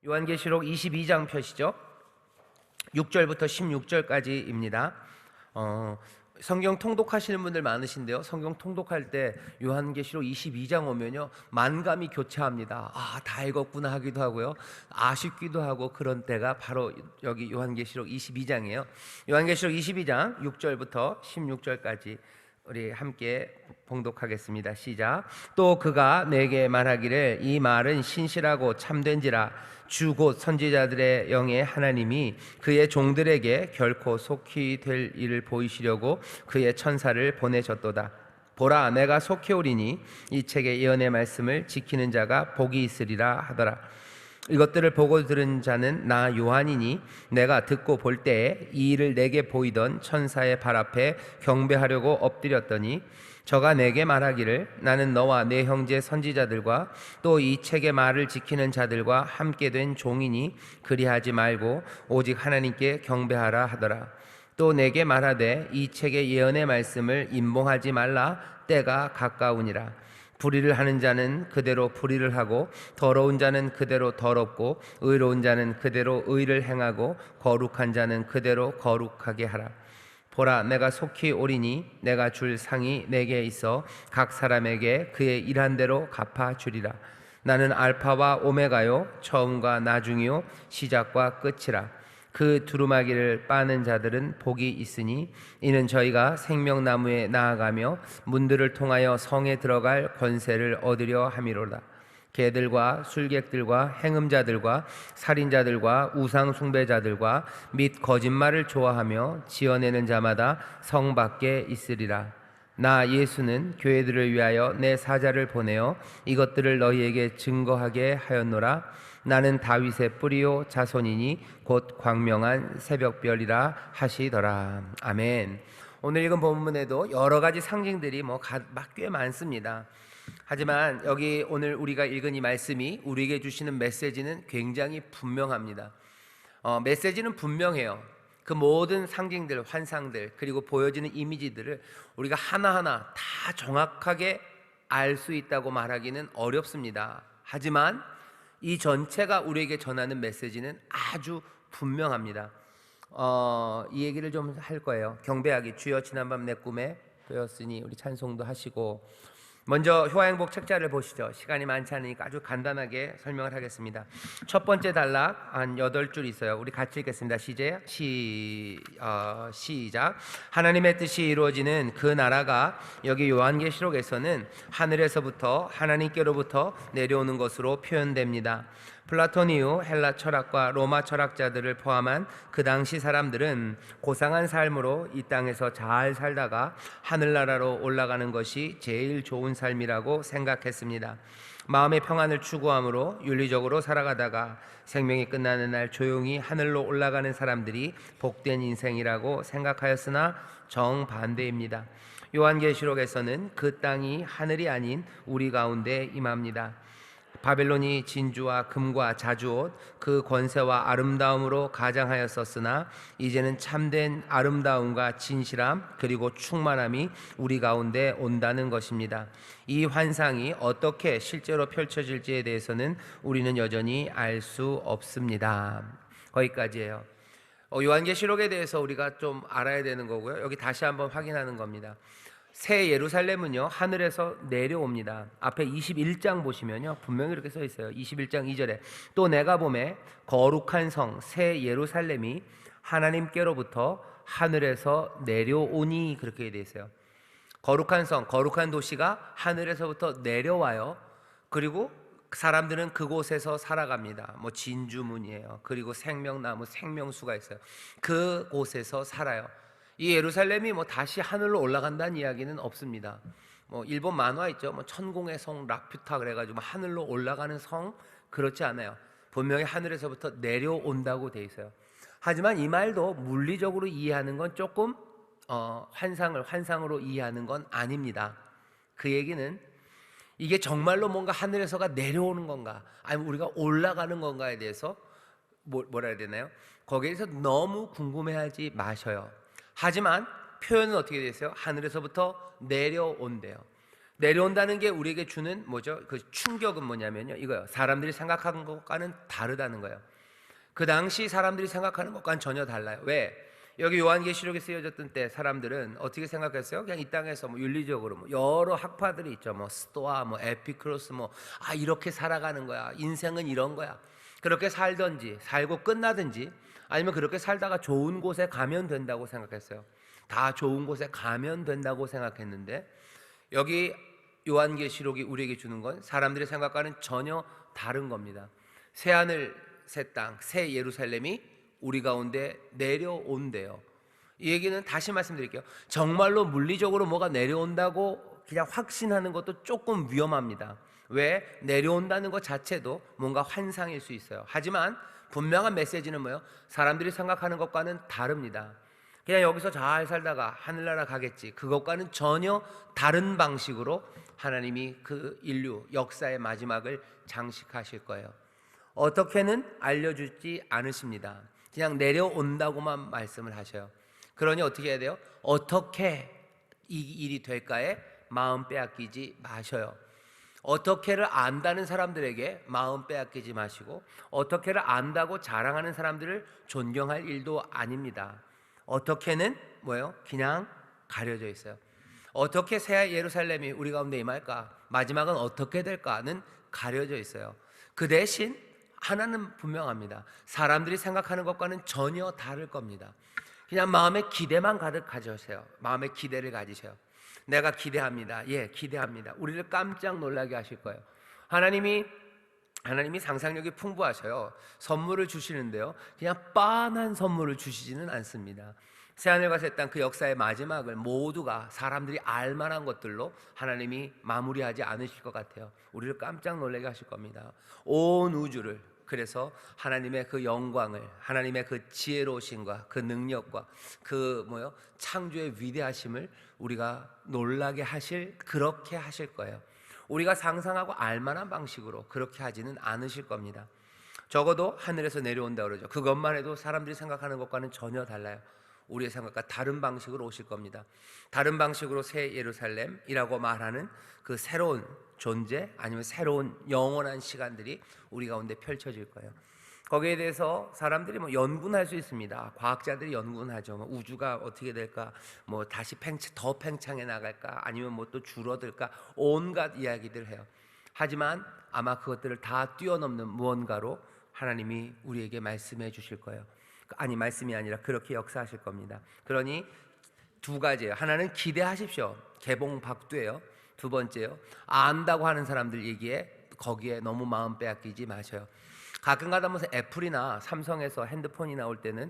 요한계시록 22장 펴시죠. 6절부터 16절까지입니다. 성경 통독하시는 분들 많으신데요, 성경 통독할 때 요한계시록 22장 오면요 만감이 교차합니다. 다 읽었구나 하기도 하고요, 아쉽기도 하고, 그런 때가 바로 여기 요한계시록 22장이에요 요한계시록 22장 6절부터 16절까지 우리 함께 봉독하겠습니다. 시작. 또 그가 내게 말하기를, 이 말은 신실하고 참된지라. 주 곧 선지자들의 영의 하나님이 그의 종들에게 결코 속히 될 일을 보이시려고 그의 천사를 보내셨도다. 보라, 내가 속히 오리니 이 책의 예언의 말씀을 지키는 자가 복이 있으리라 하더라. 이것들을 보고 들은 자는 나 요한이니, 내가 듣고 볼 때에 이 일을 내게 보이던 천사의 발 앞에 경배하려고 엎드렸더니 저가 내게 말하기를, 나는 너와 내 형제 선지자들과 또 이 책의 말을 지키는 자들과 함께 된 종이니 그리하지 말고 오직 하나님께 경배하라 하더라. 또 내게 말하되, 이 책의 예언의 말씀을 임봉하지 말라. 때가 가까우니라. 불의를 하는 자는 그대로 불의를 하고, 더러운 자는 그대로 더럽고, 의로운 자는 그대로 의를 행하고, 거룩한 자는 그대로 거룩하게 하라. 보라, 내가 속히 오리니 내가 줄 상이 내게 있어 각 사람에게 그의 일한 대로 갚아주리라. 나는 알파와 오메가요, 처음과 나중이요, 시작과 끝이라. 그 두루마기를 빠는 자들은 복이 있으니 이는 저희가 생명나무에 나아가며 문들을 통하여 성에 들어갈 권세를 얻으려 함이로다. 개들과 술객들과 행음자들과 살인자들과 우상숭배자들과 및 거짓말을 좋아하며 지어내는 자마다 성 밖에 있으리라. 나 예수는 교회들을 위하여 내 사자를 보내어 이것들을 너희에게 증거하게 하였노라. 나는 다윗의 뿌리요 자손이니 곧 광명한 새벽별이라 하시더라. 아멘. 오늘 읽은 본문에도 여러 가지 상징들이 꽤 많습니다. 하지만 여기 오늘 우리가 읽은 이 말씀이 우리에게 주시는 메시지는 굉장히 분명합니다. 메시지는 분명해요. 그 모든 상징들, 환상들, 그리고 보여지는 이미지들을 우리가 하나하나 다 정확하게 알 수 있다고 말하기는 어렵습니다. 하지만 이 전체가 우리에게 전하는 메시지는 아주 분명합니다. 이 얘기를 좀 할 거예요. 경배하기. 주여 지난밤 내 꿈에 보였으니, 우리 찬송도 하시고. 먼저 효화행복 책자를 보시죠. 시간이 많지 않으니까 아주 간단하게 설명을 하겠습니다. 첫 번째 단락 한 8줄 있어요. 우리 같이 읽겠습니다. 시작. 하나님의 뜻이 이루어지는 그 나라가 여기 요한계시록에서는 하늘에서부터 하나님께로부터 내려오는 것으로 표현됩니다. 플라톤 이후 헬라 철학과 로마 철학자들을 포함한 그 당시 사람들은 고상한 삶으로 이 땅에서 잘 살다가 하늘나라로 올라가는 것이 제일 좋은 삶이라고 생각했습니다. 마음의 평안을 추구함으로 윤리적으로 살아가다가 생명이 끝나는 날 조용히 하늘로 올라가는 사람들이 복된 인생이라고 생각하였으나 정반대입니다. 요한계시록에서는 그 땅이 하늘이 아닌 우리 가운데 임합니다. 바벨론이 진주와 금과 자주옷, 그 권세와 아름다움으로 가장하였었으나 이제는 참된 아름다움과 진실함 그리고 충만함이 우리 가운데 온다는 것입니다. 이 환상이 어떻게 실제로 펼쳐질지에 대해서는 우리는 여전히 알 수 없습니다. 거기까지예요. 요한계시록에 대해서 우리가 좀 알아야 되는 거고요, 여기 다시 한번 확인하는 겁니다. 새 예루살렘은요 하늘에서 내려옵니다. 앞에 21장 보시면요 분명히 이렇게 써 있어요. 21장 2절에 또 내가 보매 거룩한 성 새 예루살렘이 하나님께로부터 하늘에서 내려오니, 그렇게 되어 있어요. 거룩한 성, 거룩한 도시가 하늘에서부터 내려와요. 그리고 사람들은 그곳에서 살아갑니다. 진주문이에요. 그리고 생명나무, 생명수가 있어요. 그곳에서 살아요. 이 예루살렘이 다시 하늘로 올라간다는 이야기는 없습니다. 일본 만화 있죠. 천공의 성 라퓨타 그래가지고 하늘로 올라가는 성, 그렇지 않아요. 분명히 하늘에서부터 내려온다고 돼 있어요. 하지만 이 말도 물리적으로 이해하는 건 조금 환상으로 이해하는 건 아닙니다. 그 얘기는 이게 정말로 뭔가 하늘에서가 내려오는 건가, 아니면 우리가 올라가는 건가에 대해서 뭐라 해야 되나요? 거기에서 너무 궁금해하지 마셔요. 하지만 표현은 어떻게 되어 있어요? 하늘에서부터 내려온대요. 내려온다는 게 우리에게 주는 뭐죠? 그 충격은 뭐냐면요, 이거요. 사람들이 생각하는 것과는 다르다는 거예요. 그 당시 사람들이 생각하는 것과는 전혀 달라요. 왜? 여기 요한계시록에 쓰여졌던 때 사람들은 어떻게 생각했어요? 그냥 이 땅에서 뭐 윤리적으로 뭐 여러 학파들이 있죠. 뭐 스토아, 뭐 에피크로스, 뭐 이렇게 살아가는 거야. 인생은 이런 거야. 그렇게 살든지 살고 끝나든지 아니면 그렇게 살다가 좋은 곳에 가면 된다고 생각했어요. 다 좋은 곳에 가면 된다고 생각했는데 여기 요한계시록이 우리에게 주는 건 사람들이 생각과는 전혀 다른 겁니다. 새하늘 새 땅, 새 예루살렘이 우리 가운데 내려온대요. 이 얘기는 다시 말씀드릴게요. 정말로 물리적으로 뭐가 내려온다고 그냥 확신하는 것도 조금 위험합니다. 왜? 내려온다는 것 자체도 뭔가 환상일 수 있어요. 하지만 분명한 메시지는 뭐예요? 사람들이 생각하는 것과는 다릅니다. 그냥 여기서 잘 살다가 하늘나라 가겠지, 그것과는 전혀 다른 방식으로 하나님이 그 인류 역사의 마지막을 장식하실 거예요. 어떻게는 알려주지 않으십니다. 그냥 내려온다고만 말씀을 하셔요. 그러니 어떻게 해야 돼요? 어떻게 이 일이 될까에 마음 빼앗기지 마셔요. 어떻게를 안다는 사람들에게 마음 빼앗기지 마시고, 어떻게를 안다고 자랑하는 사람들을 존경할 일도 아닙니다. 어떻게는 뭐예요? 그냥 가려져 있어요. 어떻게 새 예루살렘이 우리 가운데 임할까? 마지막은 어떻게 될까는 가려져 있어요. 그 대신 하나는 분명합니다. 사람들이 생각하는 것과는 전혀 다를 겁니다. 그냥 마음에 기대만 가득 가지세요. 마음에 기대를 가지세요. 내가 기대합니다. 예, 기대합니다. 우리를 깜짝 놀라게 하실 거예요. 하나님이 상상력이 풍부하셔요. 선물을 주시는데요, 그냥 빤한 선물을 주시지는 않습니다. 새하늘과 새 땅 그 역사의 마지막을 모두가 사람들이 알만한 것들로 하나님이 마무리하지 않으실 것 같아요. 우리를 깜짝 놀라게 하실 겁니다. 온 우주를, 그래서 하나님의 그 영광을, 하나님의 그 지혜로우심과 그 능력과 그 창조의 위대하심을 우리가 놀라게 그렇게 하실 거예요. 우리가 상상하고 알만한 방식으로 그렇게 하지는 않으실 겁니다. 적어도 하늘에서 내려온다 그러죠. 그것만 해도 사람들이 생각하는 것과는 전혀 달라요. 우리의 생각과 다른 방식으로 오실 겁니다. 다른 방식으로 새 예루살렘이라고 말하는 그 새로운 존재, 아니면 새로운 영원한 시간들이 우리 가운데 펼쳐질 거예요. 거기에 대해서 사람들이 연구할 수 있습니다. 과학자들이 연구하죠. 우주가 어떻게 될까, 다시 더 팽창해 나갈까, 아니면 또 줄어들까, 온갖 이야기들 해요. 하지만 아마 그것들을 다 뛰어넘는 무언가로 하나님이 우리에게 말씀해 주실 거예요. 아니, 말씀이 아니라 그렇게 역사하실 겁니다. 그러니 두 가지예요. 하나는 기대하십시오. 개봉박두예요. 두 번째요, 안다고 하는 사람들 얘기에 거기에 너무 마음 빼앗기지 마셔요. 가끔가다 무슨 애플이나 삼성에서 핸드폰이 나올 때는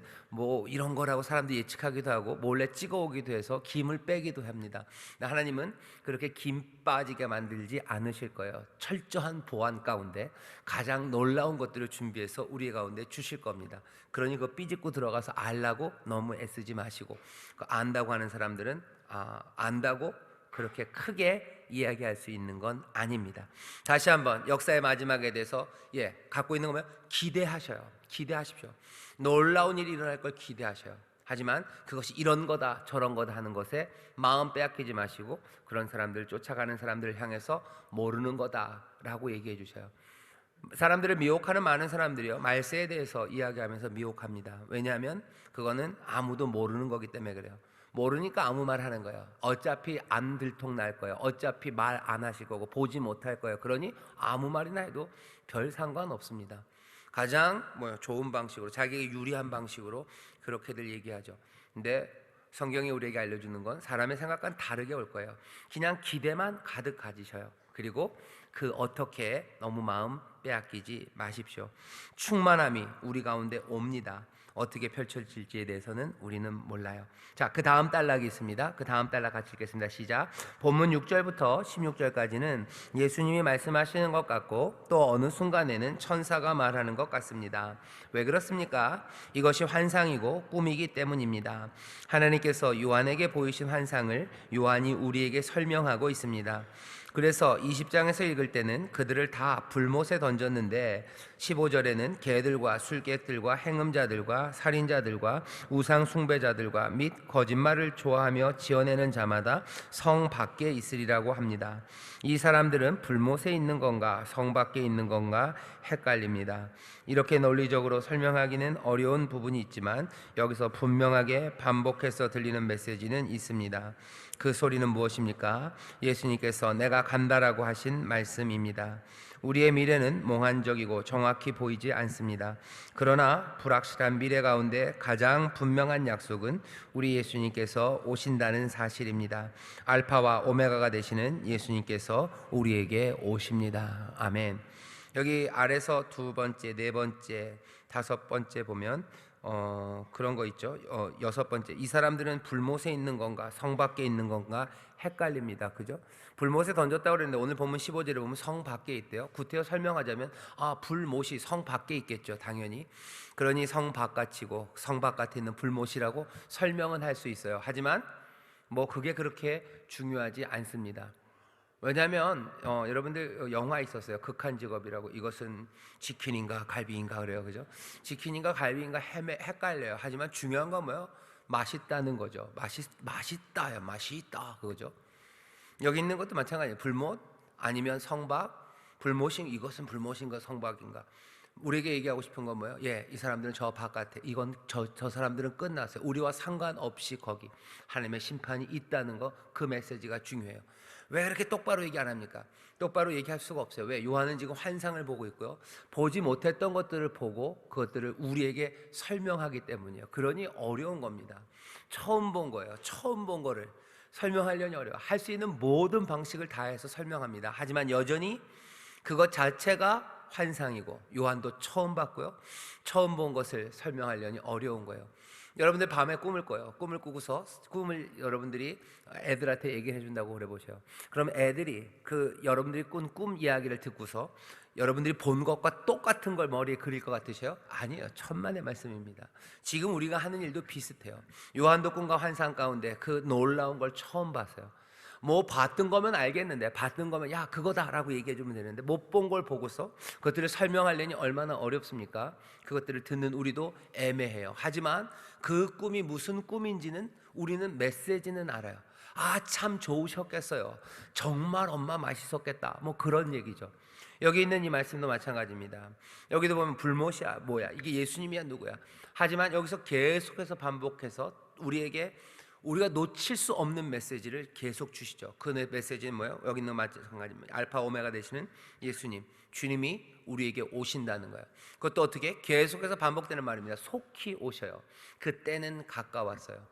이런 거라고 사람들이 예측하기도 하고 몰래 찍어오기도 해서 김을 빼기도 합니다. 하나님은 그렇게 김 빠지게 만들지 않으실 거예요. 철저한 보안 가운데 가장 놀라운 것들을 준비해서 우리 가운데 주실 겁니다. 그러니 그거 삐집고 들어가서 알라고 너무 애쓰지 마시고, 안다고 하는 사람들은 안다고 그렇게 크게 이야기할 수 있는 건 아닙니다. 다시 한번 역사의 마지막에 대해서 갖고 있는 거면 기대하십시오. 놀라운 일이 일어날 걸 기대하셔요. 하지만 그것이 이런 거다 저런 거다 하는 것에 마음 빼앗기지 마시고, 그런 사람들을 쫓아가는 사람들을 향해서 모르는 거다라고 얘기해 주셔요. 사람들을 미혹하는 많은 사람들이요, 말세에 대해서 이야기하면서 미혹합니다. 왜냐하면 그거는 아무도 모르는 거기 때문에 그래요. 모르니까 아무 말 하는 거예요. 어차피 안 들통날 거예요. 어차피 말 안 하실 거고 보지 못할 거예요. 그러니 아무 말이나 해도 별 상관없습니다. 가장 좋은 방식으로, 자기에게 유리한 방식으로 그렇게들 얘기하죠. 근데 성경이 우리에게 알려주는 건 사람의 생각과는 다르게 올 거예요. 그냥 기대만 가득 가지셔요. 그리고 그 어떻게 너무 마음 빼앗기지 마십시오. 충만함이 우리 가운데 옵니다. 어떻게 펼쳐질지에 대해서는 우리는 몰라요. 자, 그 다음 단락이 있습니다. 그 다음 단락 같이 읽겠습니다. 시작. 본문 6절부터 16절까지는 예수님이 말씀하시는 것 같고 또 어느 순간에는 천사가 말하는 것 같습니다. 왜 그렇습니까? 이것이 환상이고 꿈이기 때문입니다. 하나님께서 요한에게 보이신 환상을 요한이 우리에게 설명하고 있습니다. 그래서 20장에서 읽을 때는 그들을 다 불못에 던졌는데 15절에는 개들과 술객들과 행음자들과 살인자들과 우상 숭배자들과 및 거짓말을 좋아하며 지어내는 자마다 성 밖에 있으리라고 합니다. 이 사람들은 불못에 있는 건가 성 밖에 있는 건가 헷갈립니다. 이렇게 논리적으로 설명하기는 어려운 부분이 있지만 여기서 분명하게 반복해서 들리는 메시지는 있습니다. 그 소리는 무엇입니까? 예수님께서 내가 간다라고 하신 말씀입니다. 우리의 미래는 몽환적이고 정확히 보이지 않습니다. 그러나 불확실한 미래 가운데 가장 분명한 약속은 우리 예수님께서 오신다는 사실입니다. 알파와 오메가가 되시는 예수님께서 우리에게 오십니다. 아멘. 여기 아래서 두 번째, 네 번째, 다섯 번째 보면 그런 거 있죠. 여섯 번째, 이 사람들은 불못에 있는 건가 성 밖에 있는 건가 헷갈립니다. 그죠? 불못에 던졌다고 그랬는데 오늘 본문 15절에 보면 성 밖에 있대요. 구태여 설명하자면 불못이 성 밖에 있겠죠. 당연히. 그러니 성 바깥이고 성 바깥에 있는 불못이라고 설명은 할 수 있어요. 하지만 뭐 그게 그렇게 중요하지 않습니다. 왜냐하면 여러분들 영화 있었어요. 극한 직업이라고. 이것은 치킨인가 갈비인가 그래요. 그죠? 치킨인가 갈비인가 헷갈려요. 하지만 중요한 건 뭐예요? 맛있다는 거죠. 맛있다요. 맛이 있다 그거죠. 여기 있는 것도 마찬가지예요. 불못 아니면 성박. 불못인 이것은 불못인가 성박인가. 우리에게 얘기하고 싶은 건 뭐예요? 이 사람들은 저 바깥에, 이건 저 사람들은 끝났어요. 우리와 상관없이 거기 하나님의 심판이 있다는 거, 그 메시지가 중요해요. 왜 그렇게 똑바로 얘기 안 합니까? 똑바로 얘기할 수가 없어요. 왜? 요한은 지금 환상을 보고 있고요. 보지 못했던 것들을 보고 그것들을 우리에게 설명하기 때문이에요. 그러니 어려운 겁니다. 처음 본 거예요. 처음 본 거를 설명하려니 어려워. 할 수 있는 모든 방식을 다해서 설명합니다. 하지만 여전히 그것 자체가 환상이고 요한도 처음 봤고요. 처음 본 것을 설명하려니 어려운 거예요. 여러분들 밤에 꿈을 꿔요. 꿈을 꾸고서 꿈을 여러분들이 애들한테 얘기해 준다고 그래 보세요. 그럼 애들이 그 여러분들이 꾼 꿈 이야기를 듣고서 여러분들이 본 것과 똑같은 걸 머리에 그릴 것 같으세요? 아니에요. 천만의 말씀입니다. 지금 우리가 하는 일도 비슷해요. 요한도 꿈과 환상 가운데 그 놀라운 걸 처음 봤어요. 뭐 봤던 거면 알겠는데, 봤던 거면 야 그거다라고 얘기해 주면 되는데 못 본 걸 보고서 그것들을 설명하려니 얼마나 어렵습니까? 그것들을 듣는 우리도 애매해요. 하지만 그 꿈이 무슨 꿈인지는 우리는 메시지는 알아요. 참 좋으셨겠어요. 정말 엄마 맛있었겠다. 뭐 그런 얘기죠. 여기 있는 이 말씀도 마찬가지입니다. 여기도 보면 불못이야 뭐야, 이게 예수님이야 누구야. 하지만 여기서 계속해서 반복해서 우리가 놓칠 수 없는 메시지를 계속 주시죠. 그 메시지는 뭐예요? 여기 있는 마찬가지입니다. 알파 오메가 되시는 예수님, 주님이 우리에게 오신다는 거예요. 그것도 어떻게? 계속해서 반복되는 말입니다. 속히 오셔요. 그때는 가까웠어요.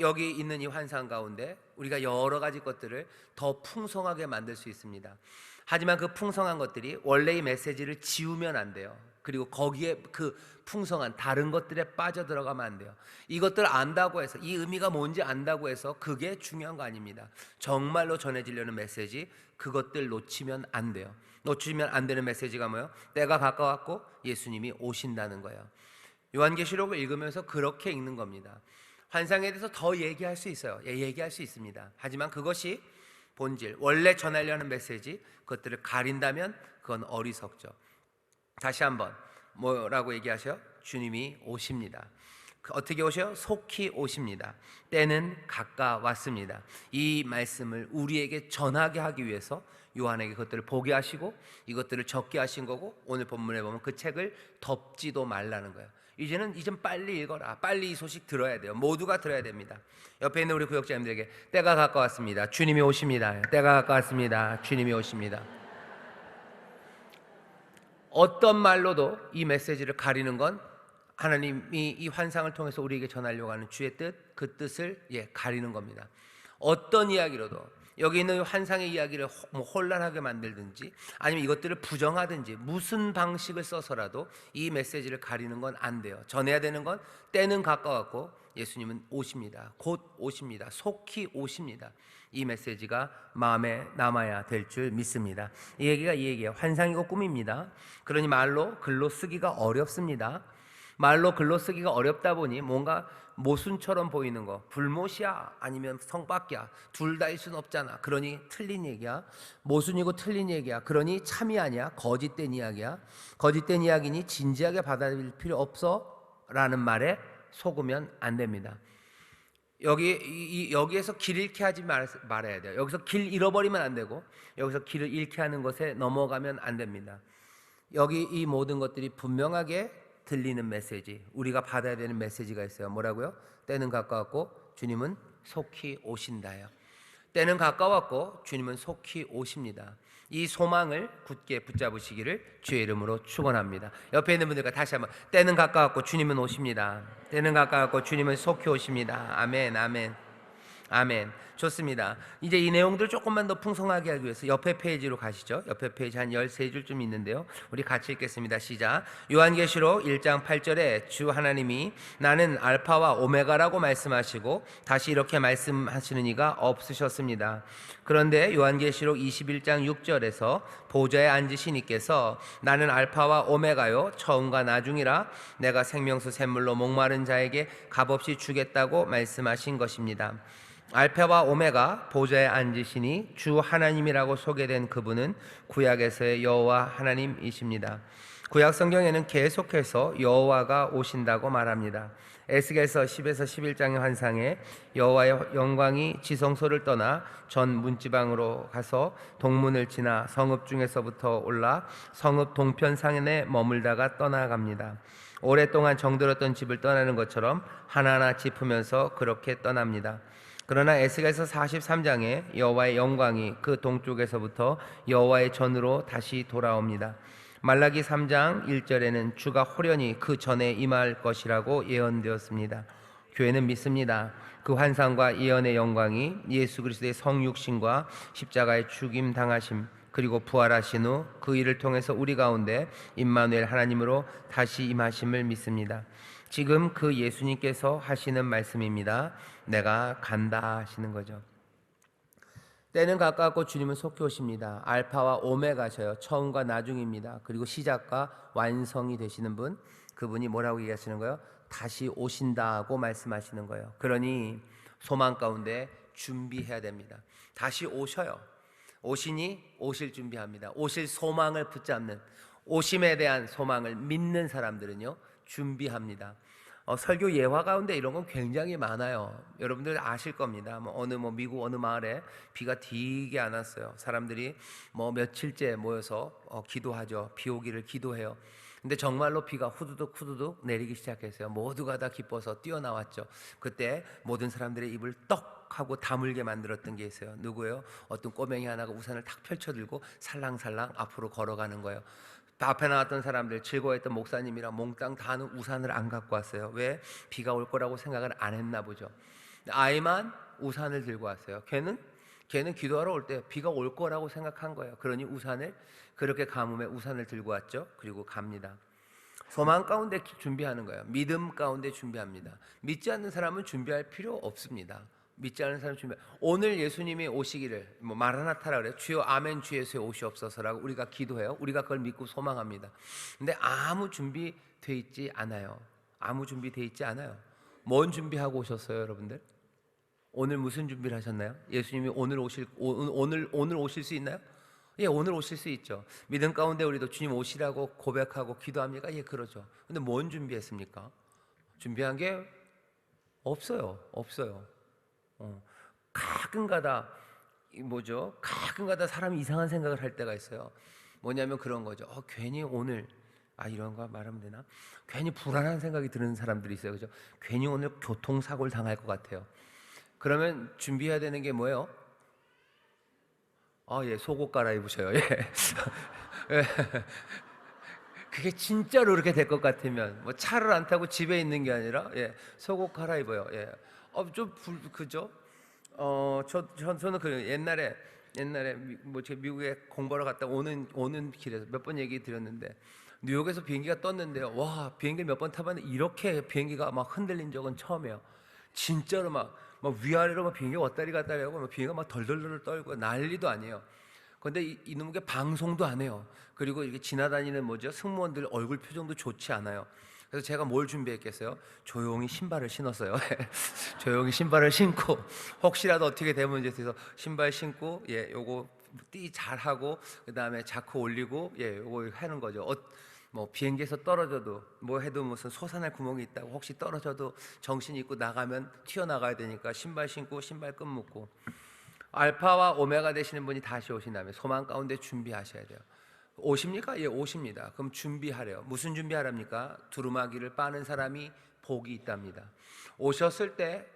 여기 있는 이 환상 가운데 우리가 여러 가지 것들을 더 풍성하게 만들 수 있습니다. 하지만 그 풍성한 것들이 원래의 메시지를 지우면 안 돼요. 그리고 거기에 그 풍성한 다른 것들에 빠져들어가면 안 돼요. 이것들 안다고 해서, 이 의미가 뭔지 안다고 해서 그게 중요한 거 아닙니다. 정말로 전해지려는 메시지, 그것들 놓치면 안 돼요. 놓치면 안 되는 메시지가 뭐예요? 때가 가까웠고 예수님이 오신다는 거예요. 요한계시록을 읽으면서 그렇게 읽는 겁니다. 환상에 대해서 더 얘기할 수 있어요. 얘기할 수 있습니다. 하지만 그것이 본질, 원래 전하려는 메시지, 그것들을 가린다면 그건 어리석죠. 다시 한번 뭐라고 얘기하셔요? 주님이 오십니다. 어떻게 오셔요? 속히 오십니다. 때는 가까웠습니다. 이 말씀을 우리에게 전하게 하기 위해서 요한에게 그것들을 보게 하시고 이것들을 적게 하신 거고, 오늘 본문에 보면 그 책을 덮지도 말라는 거예요. 이제는 빨리 읽어라. 빨리 이 소식 들어야 돼요. 모두가 들어야 됩니다. 옆에 있는 우리 구역자님들에게 때가 가까웠습니다. 주님이 오십니다. 때가 가까웠습니다. 주님이 오십니다. 어떤 말로도 이 메시지를 가리는 건 하나님이 이 환상을 통해서 우리에게 전하려고 하는 주의 뜻, 그 뜻을 가리는 겁니다. 어떤 이야기로도, 여기 있는 환상의 이야기를 혼란하게 만들든지 아니면 이것들을 부정하든지 무슨 방식을 써서라도 이 메시지를 가리는 건 안 돼요. 전해야 되는 건 때는 가까웠고 예수님은 오십니다. 곧 오십니다. 속히 오십니다. 이 메시지가 마음에 남아야 될 줄 믿습니다. 이 얘기예요. 환상이고 꿈입니다. 그러니 말로 글로 쓰기가 어렵습니다. 말로 글로 쓰기가 어렵다 보니 뭔가 모순처럼 보이는 거, 불못이야 아니면 성밖이야, 둘 다일 순 없잖아, 그러니 틀린 얘기야. 모순이고 틀린 얘기야, 그러니 참이 아니야, 거짓된 이야기야. 거짓된 이야기니 진지하게 받아들일 필요 없어 라는 말에 속으면 안 됩니다. 여기에서 길 잃게 하지 말아야 돼요. 여기서 길 잃어버리면 안 되고, 여기서 길을 잃게 하는 것에 넘어가면 안 됩니다. 여기 이 모든 것들이 분명하게 들리는 메시지, 우리가 받아야 되는 메시지가 있어요. 뭐라고요? 때는 가까웠고 주님은 속히 오신다요. 때는 가까웠고 주님은 속히 오십니다. 이 소망을 굳게 붙잡으시기를 주의 이름으로 축원합니다. 옆에 있는 분들과 다시 한번, 때는 가까웠고 주님은 오십니다. 때는 가까웠고 주님은 속히 오십니다. 아멘, 아멘, 아멘. 좋습니다. 이제 이 내용들 조금만 더 풍성하게 하기 위해서 옆에 페이지로 가시죠. 옆에 페이지 한 13줄쯤 있는데요, 우리 같이 읽겠습니다. 시작. 요한계시록 1장 8절에 주 하나님이 나는 알파와 오메가라고 말씀하시고 다시 이렇게 말씀하시는 이가 없으셨습니다. 그런데 요한계시록 21장 6절에서 보좌에 앉으신 이께서 나는 알파와 오메가요 처음과 나중이라 내가 생명수 샘물로 목마른 자에게 값없이 주겠다고 말씀하신 것입니다. 알파와 오메가, 보좌에 앉으시니 주 하나님이라고 소개된 그분은 구약에서의 여호와 하나님이십니다. 구약 성경에는 계속해서 여호와가 오신다고 말합니다. 에스겔서 10에서 11장의 환상에 여호와의 영광이 지성소를 떠나 전 문지방으로 가서 동문을 지나 성읍 중에서부터 올라 성읍 동편상에 머물다가 떠나갑니다. 오랫동안 정들었던 집을 떠나는 것처럼 하나하나 짚으면서 그렇게 떠납니다. 그러나 에스겔서 43장에 여호와의 영광이 그 동쪽에서부터 여호와의 전으로 다시 돌아옵니다. 말라기 3장 1절에는 주가 호련히 그 전에 임할 것이라고 예언되었습니다. 교회는 믿습니다. 그 환상과 예언의 영광이 예수 그리스도의 성육신과 십자가의 죽임 당하심 그리고 부활하신 후 그 일을 통해서 우리 가운데 임마누엘 하나님으로 다시 임하심을 믿습니다. 지금 그 예수님께서 하시는 말씀입니다. 내가 간다 하시는 거죠. 때는 가까웠고 주님은 속히 오십니다. 알파와 오메가셔요. 처음과 나중입니다. 그리고 시작과 완성이 되시는 분, 그분이 뭐라고 얘기하시는 거예요? 다시 오신다고 말씀하시는 거예요. 그러니 소망 가운데 준비해야 됩니다. 다시 오셔요. 오시니 오실 준비합니다. 오실 소망을 붙잡는, 오심에 대한 소망을 믿는 사람들은요 준비합니다. 설교 예화 가운데 이런 건 굉장히 많아요. 여러분들 아실 겁니다. 어느 미국 어느 마을에 비가 되게 안 왔어요. 사람들이 며칠째 모여서 기도하죠. 비 오기를 기도해요. 근데 정말로 비가 후두둑 후두둑 내리기 시작했어요. 모두가 다 기뻐서 뛰어나왔죠. 그때 모든 사람들의 입을 떡 하고 다물게 만들었던 게 있어요. 누구예요? 어떤 꼬맹이 하나가 우산을 탁 펼쳐들고 살랑살랑 앞으로 걸어가는 거예요. 앞에 나왔던 사람들, 즐거워했던 목사님이랑 몽땅 다는 우산을 안 갖고 왔어요. 왜? 비가 올 거라고 생각을 안 했나 보죠. 아이만 우산을 들고 왔어요. 걔는 기도하러 올 때 비가 올 거라고 생각한 거예요. 그러니 우산을 그렇게 가뭄에 우산을 들고 왔죠. 그리고 갑니다. 소망 가운데 준비하는 거예요. 믿음 가운데 준비합니다. 믿지 않는 사람은 준비할 필요 없습니다. 믿지 않는 사람 준비. 오늘 예수님이 오시기를 마라나타라 그래요. 주여 아멘 주 예수의 오시옵소서라고 우리가 기도해요. 우리가 그걸 믿고 소망합니다. 근데 아무 준비돼 있지 않아요. 아무 준비돼 있지 않아요. 뭔 준비하고 오셨어요, 여러분들? 오늘 무슨 준비를 하셨나요? 예수님이 오늘 오실 수 있나요? 예, 오늘 오실 수 있죠. 믿음 가운데 우리도 주님 오시라고 고백하고 기도합니까? 예, 그러죠. 근데 뭔 준비했습니까? 준비한 게 없어요. 가끔가다 가끔가다 사람이 이상한 생각을 할 때가 있어요. 뭐냐면 그런 거죠. 괜히 오늘 이런 거 말하면 되나? 괜히 불안한 생각이 드는 사람들이 있어요. 그죠? 괜히 오늘 교통사고를 당할 것 같아요. 그러면 준비해야 되는 게 뭐예요? 예, 속옷 갈아입으셔요. 예. 예. 그게 진짜로 그렇게 될 것 같으면 차를 안 타고 집에 있는 게 아니라 속옷 갈아입어요. 예. 그죠? 저는 그 옛날에 제가 미국에 공부하러 갔다 오는 길에서 몇 번 얘기 드렸는데 뉴욕에서 비행기가 떴는데요. 와, 비행기 몇 번 타봤는데 이렇게 비행기가 막 흔들린 적은 처음이에요. 진짜로 막 위아래로 비행기가 왔다리 갔다리 하고 비행기가 막 덜덜덜 떨고 난리도 아니에요. 그런데 이놈의 방송도 안 해요. 그리고 이렇게 지나다니는 승무원들 얼굴 표정도 좋지 않아요. 그래서 제가 뭘 준비했겠어요? 조용히 신발을 신었어요. 조용히 신발을 신고 혹시라도 어떻게 되면 이제 그래서 신발 신고 요거 띠 잘하고 그다음에 자크 올리고 요거 하는 거죠. 뭐 비행기에서 떨어져도 뭐 해도 무슨 솟아날 구멍이 있다고 혹시 떨어져도 정신 있고 나가면 튀어나가야 되니까 신발 신고 신발 끈 묶고 알파와 오메가 되시는 분이 다시 오신 다음에 소망 가운데 준비하셔야 돼요. 오십니까? 예, 오십니다. 그럼 준비하래요. 무슨 준비하랍니까? 두루마기를 빠는 사람이 복이 있답니다. 오셨을 때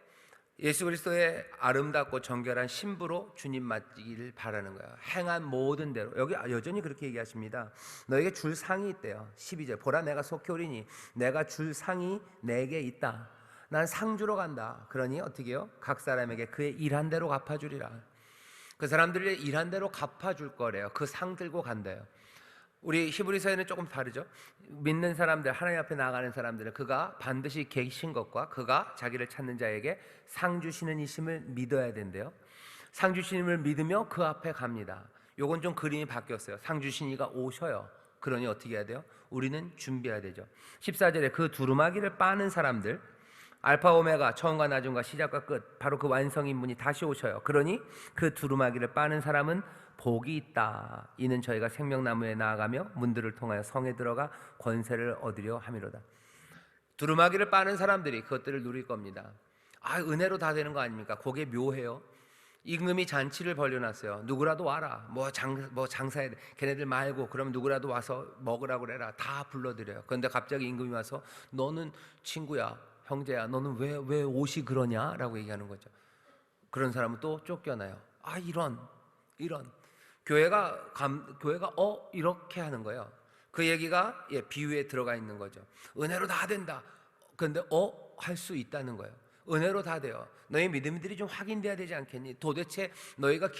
예수 그리스도의 아름답고 정결한 신부로 주님 맞기를 바라는 거예요. 행한 모든 대로. 여기 여전히 그렇게 얘기하십니다. 너에게 줄 상이 있대요. 12절 보라 내가 속히 오리니 내가 줄 상이 내게 있다. 난 상 주러 간다. 그러니 어떻게 해요? 각 사람에게 그의 일한 대로 갚아주리라. 그 사람들이 일한 대로 갚아줄 거래요. 그 상 들고 간대요. 우리 히브리서에는 조금 다르죠. 믿는 사람들, 하나님 앞에 나가는 사람들은 그가 반드시 계신 것과 그가 자기를 찾는 자에게 상 주시는 이심을 믿어야 된대요. 상 주시님을 믿으며 그 앞에 갑니다. 요건 좀 그림이 바뀌었어요. 상 주신 이가 오셔요. 그러니 어떻게 해야 돼요? 우리는 준비해야 되죠. 14절에 그 두루마기를 빠는 사람들, 알파 오메가 처음과 나중과 시작과 끝, 바로 그 완성인 분이 다시 오셔요. 그러니 그 두루마기를 빠는 사람은 복이 있다. 이는 저희가 생명나무에 나아가며 문들을 통하여 성에 들어가 권세를 얻으려 함이로다. 두루마기를 빠는 사람들이 그것들을 누릴 겁니다. 은혜로 다 되는 거 아닙니까? 그게 묘해요. 임금이 잔치를 벌려놨어요. 누구라도 와라. 장사해. 걔네들 말고 그럼 누구라도 와서 먹으라고 그래라. 다 불러드려요. 그런데 갑자기 임금이 와서 너는 친구야, 형제야, 너는 왜 옷이 그러냐? 라고 얘기하는 거죠. 그런 사람은 또 쫓겨나요. 이런 교회가 이렇게 하는 거예요. 그 얘기가 비유에 들어가 있는 거죠. 은혜로 다 된다. 그런데 할 수 있다는 거예요. 은혜로 다 돼요. 너희 믿음들이 좀 확인돼야 되지 않겠니? 도대체 너희가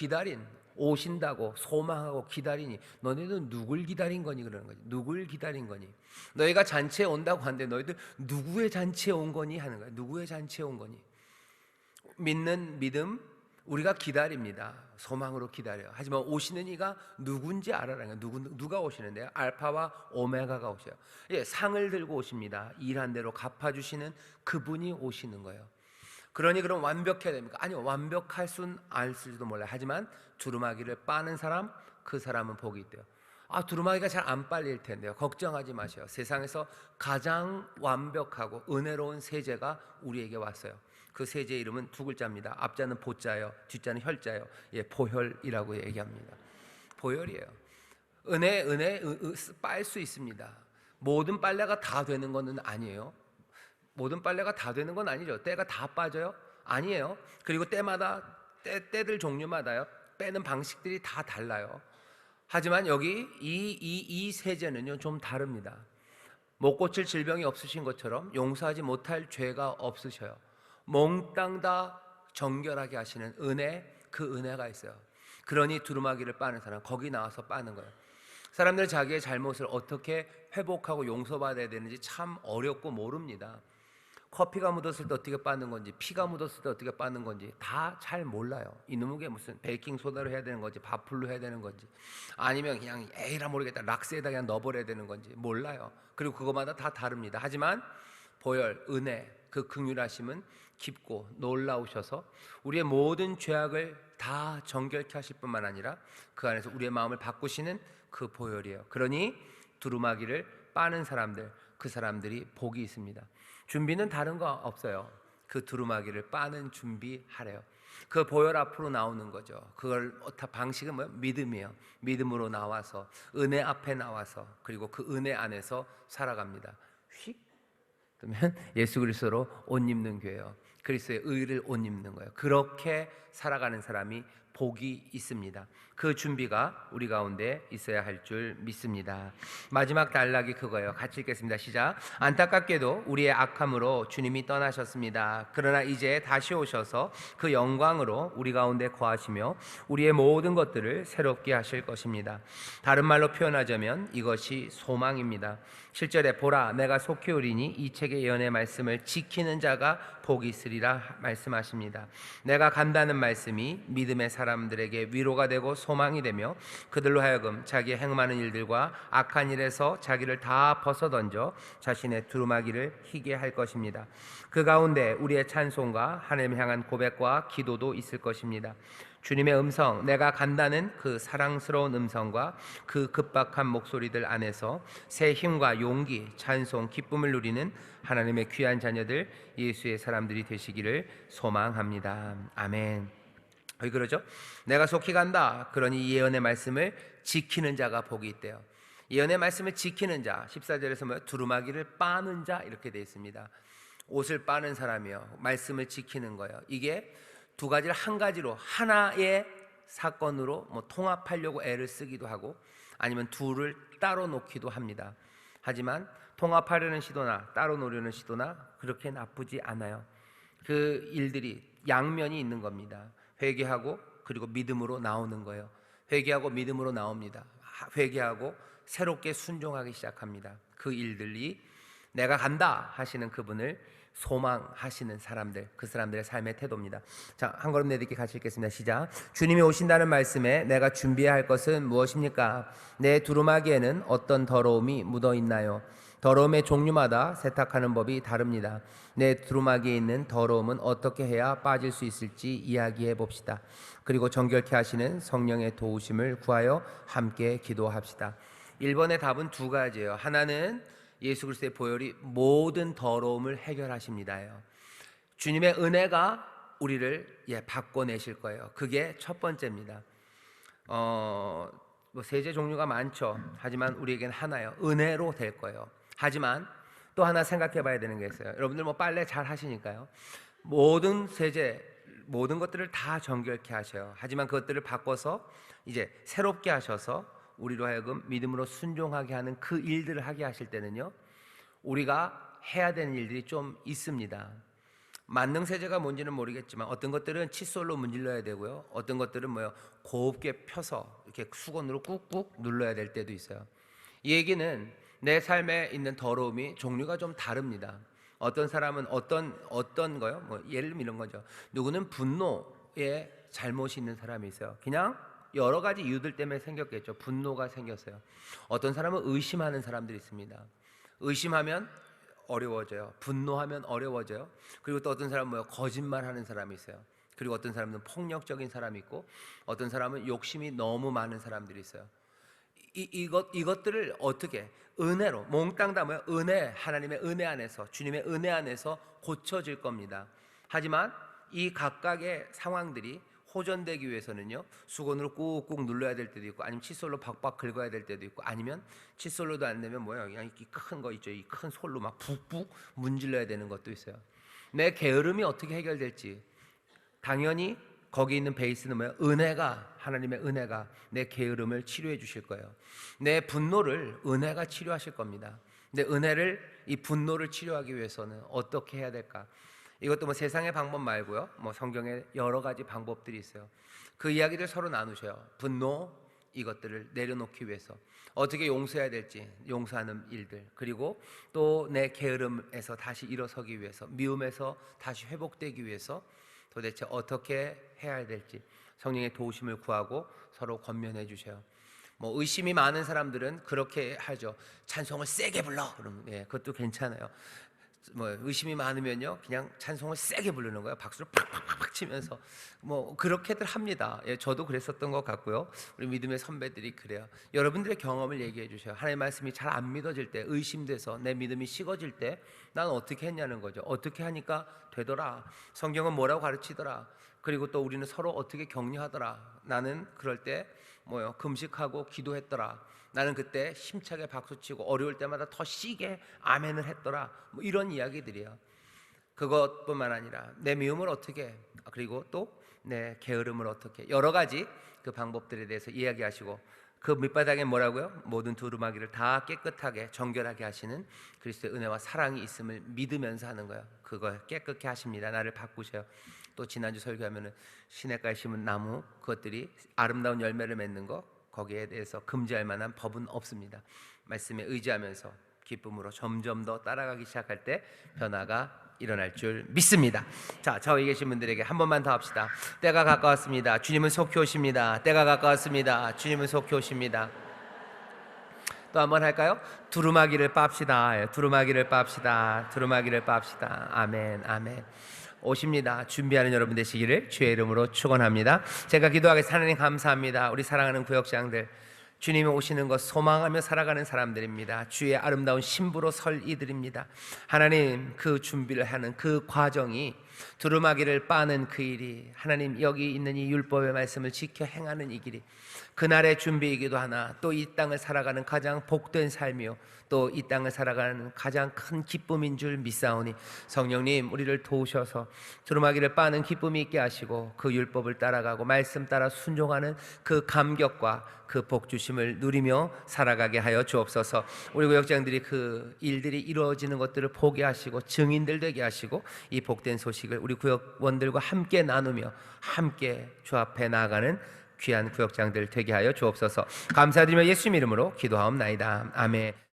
오신다고 소망하고 기다리니 너희는 누굴 기다린 거니? 그러는 거지. 누굴 기다린 거니? 너희가 잔치에 온다고 하는데 너희들 누구의 잔치에 온 거니? 하는 거야. 누구의 잔치에 온 거니? 믿는 믿음 우리가 기다립니다. 소망으로 기다려요. 하지만 오시는 이가 누군지 알아라는 거예요. 누가 오시는데요? 알파와 오메가가 오셔요. 상을 들고 오십니다. 일한 대로 갚아주시는 그분이 오시는 거예요. 그러니 그럼 완벽해야 됩니까? 아니요, 완벽할 순 없을지도 몰라요. 하지만 두루마기를 빠는 사람, 그 사람은 복이 있대요. 두루마기가 잘 안 빨릴 텐데요. 걱정하지 마세요. 세상에서 가장 완벽하고 은혜로운 세제가 우리에게 왔어요. 그 세제의 이름은 두 글자입니다. 앞자는 보자요, 뒷자는 혈자요. 보혈이라고 얘기합니다. 보혈이에요. 은혜 빨 수 있습니다. 모든 빨래가 다 되는 것은 아니에요. 모든 빨래가 다 되는 건 아니죠. 때가 다 빠져요? 아니에요. 그리고 때들 종류마다요, 빼는 방식들이 다 달라요. 하지만 여기 이 세제는요 좀 다릅니다. 못 고칠 질병이 없으신 것처럼 용서하지 못할 죄가 없으셔요. 몽땅 다 정결하게 하시는 그 은혜가 있어요. 그러니 두루마기를 빠는 사람, 거기 나와서 빠는 거예요. 사람들은 자기의 잘못을 어떻게 회복하고 용서받아야 되는지 참 어렵고 모릅니다. 커피가 묻었을 때 어떻게 빠는 건지, 피가 묻었을 때 어떻게 빠는 건지 다 잘 몰라요. 이놈의 무슨 베이킹 소다로 해야 되는 건지, 밥풀로 해야 되는 건지, 아니면 그냥 에이라 모르겠다 락스에다 그냥 넣어버려야 되는 건지 몰라요. 그리고 그것마다 다 다릅니다. 하지만 보혈, 은혜, 그 긍휼하심은 깊고 놀라우셔서 우리의 모든 죄악을 다 정결케 하실 뿐만 아니라 그 안에서 우리의 마음을 바꾸시는 그 보혈이에요. 그러니 두루마기를 빠는 사람들, 그 사람들이 복이 있습니다. 준비는 다른 거 없어요. 그 두루마기를 빠는 준비하래요. 그 보혈 앞으로 나오는 거죠. 그걸 방식은 뭐예요? 믿음이에요. 믿음으로 나와서 은혜 앞에 나와서 그리고 그 은혜 안에서 살아갑니다. 휙 그러면 예수 그리스도로 옷 입는 교회예요. 그리스도의 의를 옷 입는 거예요. 그렇게 살아가는 사람이 복이 있습니다. 그 준비가 우리 가운데 있어야 할 줄 믿습니다. 마지막 단락이 그거예요. 같이 읽겠습니다. 시작. 안타깝게도 우리의 악함으로 주님이 떠나셨습니다. 그러나 이제 다시 오셔서 그 영광으로 우리 가운데 거하시며 우리의 모든 것들을 새롭게 하실 것입니다. 다른 말로 표현하자면 이것이 소망입니다. 7절에 보라 내가 속히 오리니 이 책의 예언의 말씀을 지키는 자가 복이 있으리라 말씀하십니다. 내가 간다는 말씀이 믿음의 사람들에게 위로가 되고 소망이 되며 그들로 하여금 자기의 행하는 일들과 악한 일에서 자기를 다 벗어던져 자신의 두루마기를 희게 할 것입니다. 그 가운데 우리의 찬송과 하나님을 향한 고백과 기도도 있을 것입니다. 주님의 음성, 내가 간다는 그 사랑스러운 음성과 그 급박한 목소리들 안에서 새 힘과 용기, 찬송, 기쁨을 누리는 하나님의 귀한 자녀들, 예수의 사람들이 되시기를 소망합니다. 아멘. 왜 그러죠? 내가 속히 간다. 그러니 이 예언의 말씀을 지키는 자가 복이 있대요. 예언의 말씀을 지키는 자, 14절에서 뭐예요? 두루마기를 빠는 자 이렇게 되어 있습니다. 옷을 빠는 사람이요, 말씀을 지키는 거예요. 이게 두 가지를 한 가지로 하나의 사건으로 통합하려고 애를 쓰기도 하고 아니면 둘을 따로 놓기도 합니다. 하지만 통합하려는 시도나 따로 놓으려는 시도나 그렇게 나쁘지 않아요. 그 일들이 양면이 있는 겁니다. 회개하고 그리고 믿음으로 나오는 거예요. 회개하고 믿음으로 나옵니다. 회개하고 새롭게 순종하기 시작합니다. 그 일들이 내가 간다 하시는 그분을 소망하시는 사람들, 그 사람들의 삶의 태도입니다. 자, 한 걸음 내딛기 같이 읽겠습니다. 시작. 주님이 오신다는 말씀에 내가 준비해야 할 것은 무엇입니까? 내 두루마기에는 어떤 더러움이 묻어 있나요? 더러움의 종류마다 세탁하는 법이 다릅니다. 내 두루마기에 있는 더러움은 어떻게 해야 빠질 수 있을지 이야기해 봅시다. 그리고 정결케 하시는 성령의 도우심을 구하여 함께 기도합시다. 1번의 답은 두 가지예요. 하나는 예수 그리스도의 보혈이 모든 더러움을 해결하십니다요. 주님의 은혜가 우리를 바꿔내실 거예요. 그게 첫 번째입니다. 세제 종류가 많죠. 하지만 우리에겐 하나요. 은혜로 될 거예요. 하지만 또 하나 생각해 봐야 되는 게 있어요. 여러분들 빨래 잘 하시니까요. 모든 세제, 모든 것들을 다 정결케 하셔요. 하지만 그것들을 바꿔서 이제 새롭게 하셔서 우리로 하여금 믿음으로 순종하게 하는 그 일들을 하게 하실 때는요, 우리가 해야 되는 일들이 좀 있습니다. 만능 세제가 뭔지는 모르겠지만 어떤 것들은 칫솔로 문질러야 되고요, 어떤 것들은 곱게 펴서 이렇게 수건으로 꾹꾹 눌러야 될 때도 있어요. 이 얘기는 내 삶에 있는 더러움이 종류가 좀 다릅니다. 어떤 사람은 어떤 거요? 예를 들면 이런 거죠. 누구는 분노에 잘못이 있는 사람이 있어요. 그냥 여러 가지 이유들 때문에 생겼겠죠. 분노가 생겼어요. 어떤 사람은 의심하는 사람들이 있습니다. 의심하면 어려워져요. 분노하면 어려워져요. 그리고 또 어떤 사람은 거짓말하는 사람이 있어요. 그리고 어떤 사람은 폭력적인 사람이 있고 어떤 사람은 욕심이 너무 많은 사람들이 있어요. 이것들을 어떻게 은혜로 몽땅 다 은혜, 하나님의 은혜 안에서, 주님의 은혜 안에서 고쳐질 겁니다. 하지만 이 각각의 상황들이 호전되기 위해서는요, 수건으로 꾹꾹 눌러야 될 때도 있고 아니면 칫솔로 박박 긁어야 될 때도 있고 아니면 칫솔로도 안 되면 그냥 이 큰 거 있죠, 이 큰 솔로 막 푹푹 문질러야 되는 것도 있어요. 내 게으름이 어떻게 해결될지, 당연히 거기 있는 베이스는 은혜가, 하나님의 은혜가 내 게으름을 치료해 주실 거예요. 내 분노를 은혜가 치료하실 겁니다. 근데 은혜를, 이 분노를 치료하기 위해서는 어떻게 해야 될까? 이것도 세상의 방법 말고요, 성경에 여러 가지 방법들이 있어요. 그 이야기들 서로 나누셔요. 분노, 이것들을 내려놓기 위해서 어떻게 용서해야 될지, 용서하는 일들, 그리고 또 내 게으름에서 다시 일어서기 위해서, 미움에서 다시 회복되기 위해서 도대체 어떻게 해야 될지 성령의 도우심을 구하고 서로 권면해 주셔요. 의심이 많은 사람들은 그렇게 하죠. 찬송을 세게 불러. 그럼 그것도 괜찮아요. 의심이 많으면요, 그냥 찬송을 세게 부르는 거예요. 박수를 팍팍팍 치면서 그렇게들 합니다. 저도 그랬었던 것 같고요. 우리 믿음의 선배들이 그래요. 여러분들의 경험을 얘기해 주세요. 하나님의 말씀이 잘 안 믿어질 때, 의심돼서 내 믿음이 식어질 때 난 어떻게 했냐는 거죠. 어떻게 하니까 되더라. 성경은 뭐라고 가르치더라. 그리고 또 우리는 서로 어떻게 격려하더라. 나는 그럴 때 금식하고 기도했더라. 나는 그때 힘차게 박수치고 어려울 때마다 더 시게 아멘을 했더라. 이런 이야기들이에요. 그것뿐만 아니라 내 미움을 어떻게, 그리고 또 내 게으름을 어떻게, 여러 가지 그 방법들에 대해서 이야기하시고, 그 밑바닥에 뭐라고요? 모든 두루마기를 다 깨끗하게 정결하게 하시는 그리스도의 은혜와 사랑이 있음을 믿으면서 하는 거예요. 그걸 깨끗게 하십니다. 나를 바꾸셔요. 또 지난주 설교하면은 시냇가에 심은 나무, 그것들이 아름다운 열매를 맺는 거, 거기에 대해서 금지할 만한 법은 없습니다. 말씀에 의지하면서 기쁨으로 점점 더 따라가기 시작할 때 변화가 일어날 줄 믿습니다. 자, 저기 계신 분들에게 한 번만 더 합시다. 때가 가까웠습니다. 주님은 속히 오십니다. 때가 가까웠습니다. 주님은 속히 오십니다. 또 한 번 할까요? 두루마기를 빱시다. 두루마기를 빱시다. 두루마기를 빱시다. 아멘, 아멘. 오십니다. 준비하는 여러분 되시기를 주의 이름으로 축원합니다. 제가 기도하겠습니다. 하나님 감사합니다. 우리 사랑하는 구역장들, 주님이 오시는 것 소망하며 살아가는 사람들입니다. 주의 아름다운 신부로 설 이들입니다. 하나님, 그 준비를 하는 그 과정이, 두루마기를 빠는 그 일이, 하나님 여기 있는 이 율법의 말씀을 지켜 행하는 이 길이 그날의 준비이기도 하나, 또 이 땅을 살아가는 가장 복된 삶이요 또 이 땅을 살아가는 가장 큰 기쁨인 줄 믿사오니, 성령님 우리를 도우셔서 두루마기를 빠는 기쁨이 있게 하시고 그 율법을 따라가고 말씀 따라 순종하는 그 감격과 그 복주심을 누리며 살아가게 하여 주옵소서. 우리 구역장들이 그 일들이 이루어지는 것들을 보게 하시고 증인들 되게 하시고 이 복된 소식을 우리 구역원들과 함께 나누며 함께 주 앞에 나아가는 귀한 구역장들 되게 하여 주옵소서. 감사드리며 예수님 이름으로 기도하옵나이다. 아멘.